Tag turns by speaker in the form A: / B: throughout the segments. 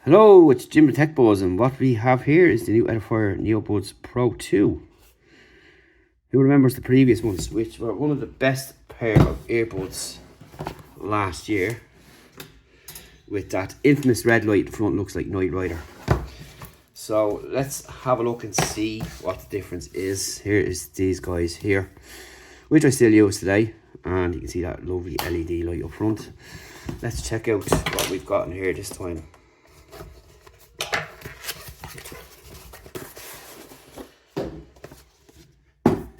A: Hello, it's Jim the Tech Buzz, and what we have here is the new EDIFIER NeoBuds Pro 2. Who remembers the previous ones, which were one of the best pair of earbuds last year, with that infamous red light in front, looks like Knight Rider. So let's have a look and see what the difference is. Here is these guys here, which I still use today, and you can see that lovely LED light up front. Let's check out what we've got in here this time.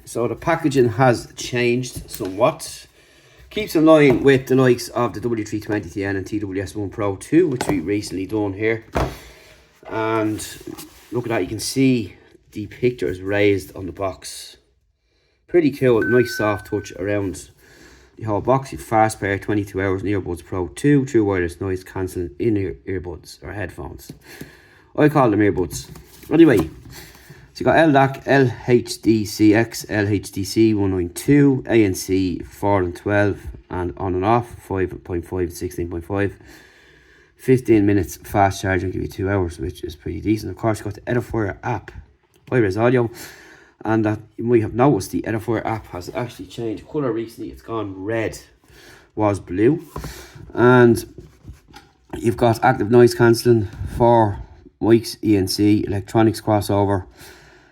A: So the packaging has changed somewhat. Keeps in line with the likes of the W320TN and TWS1 Pro 2, which we recently done here. And look at that, you can see the picture is raised on the box. Pretty cool, nice soft touch around the whole box. You fast pair 22 hours NeoBuds Pro 2, true wireless noise cancelling in-ear earbuds or headphones. I call them earbuds. Anyway. So you got LDAC, LHDCX, LHDC 192, ANC 4 and 12, and on and off 5.5 and 16.5. 15 minutes fast charging, give you 2 hours, which is pretty decent. Of course, you got the EDIFIER app, high-res audio, and that you might have noticed the EDIFIER app has actually changed colour recently. It's gone red, was blue, and you've got active noise cancelling, 4 mics, ANC, electronics crossover,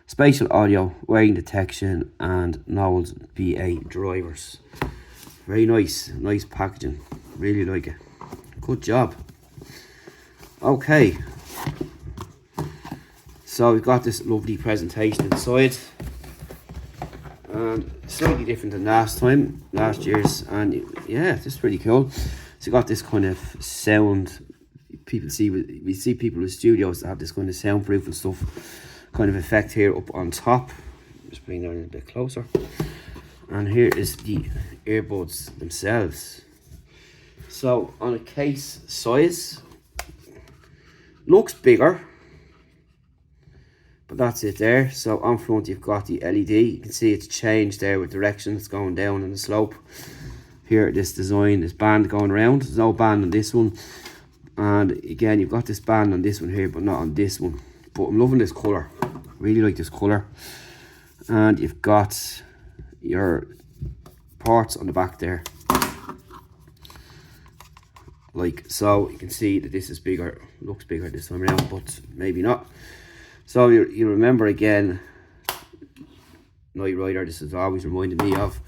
A: spatial audio, wearing detection, and Knowles BA drivers. Very nice packaging. Really like it. Good job. Okay. So we've got this lovely presentation inside. And slightly different than last year's. And yeah, this is pretty cool. So you got this kind of sound. We see people in studios that have this kind of soundproof and stuff. Kind of effect here up on top. Just bring that in a bit closer. And here is the earbuds themselves. So on a case size, looks bigger, but that's it there. So on front you've got the LED. You can see it's changed there with direction. It's going down in the slope. Here this design, this band going around. There's no band on this one. And again, you've got this band on this one here, but not on this one. But I'm loving this colour. Really like this colour. And you've got your ports on the back there. Like so. You can see that this is bigger. Looks bigger this time around, but maybe not. So you remember again, Knight Rider. This is always reminded me of.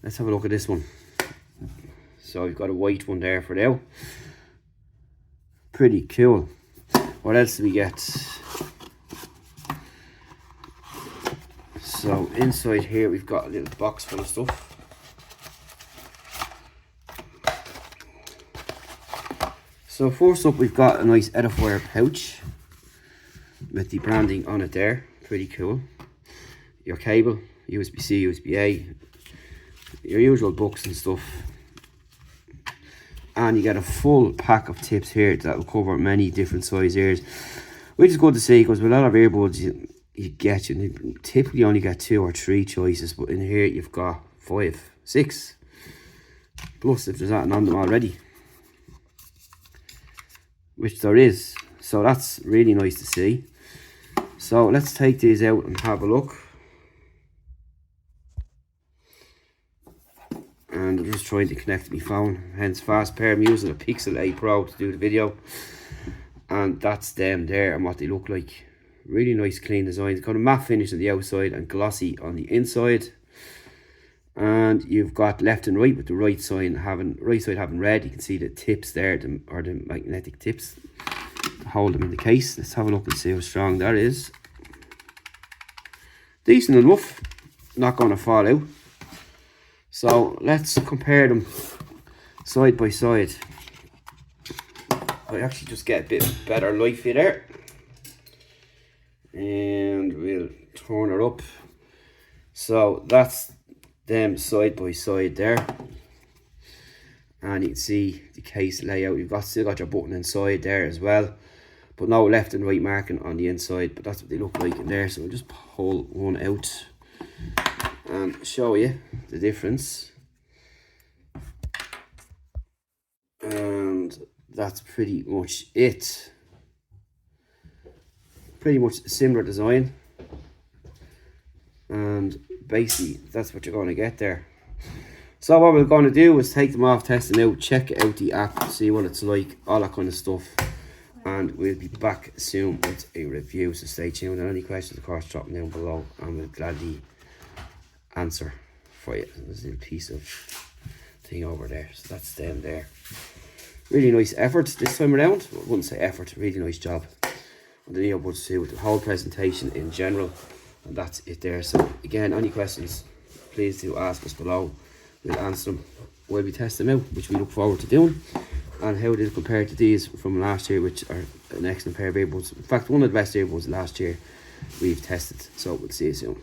A: Let's have a look at this one. So you've got a white one there for now. Pretty cool. What else do we get? So inside here we've got a little box full of stuff. So first up we've got a nice EDIFIER pouch with the branding on it there. Pretty cool. Your cable, USB-C, USB-A, your usual books and stuff. And you get a full pack of tips here that will cover many different size ears, which is good to see, because with a lot of earbuds you typically only get 2 or 3 choices, but in here you've got 5, 6 plus if there's nothing on them already, which there is. So that's really nice to see. So let's take these out and have a look. And I'm just trying to connect to my phone, hence fast pair. I'm using a Pixel 8 Pro to do the video, and that's them there and what they look like. Really nice clean design. It's got a matte finish on the outside and glossy on the inside. And you've got left and right, with the right side having red. You can see the tips there, the magnetic tips to hold them in the case. Let's have a look and see how strong that is. Decent enough, not going to fall out. So let's compare them side by side. I actually just get a bit better light here there. And we'll turn it up. So that's them side by side there. And you can see the case layout. You've still got your button inside there as well, but no left and right marking on the inside. But that's what they look like in there. So I'll just pull one out and show you the difference. And that's pretty much it. pretty much similar design, and basically that's what you're going to get there. So what we're going to do is take them off, test them out, check out the app, see what it's like, all that kind of stuff, and we'll be back soon with a review, so stay tuned. And any questions, of course, drop them down below and we'll gladly answer for you. There's a little piece of thing over there, so that's them there. Really nice effort this time around. I wouldn't say effort, really nice job on the NeoBuds 2 with the whole presentation in general, and that's it there. So again, any questions, please do ask us below. We'll answer them while we test them out, which we look forward to doing, and how they compare to these from last year, which are an excellent pair of earbuds. In fact, one of the best earbuds last year we've tested. So we'll see you soon.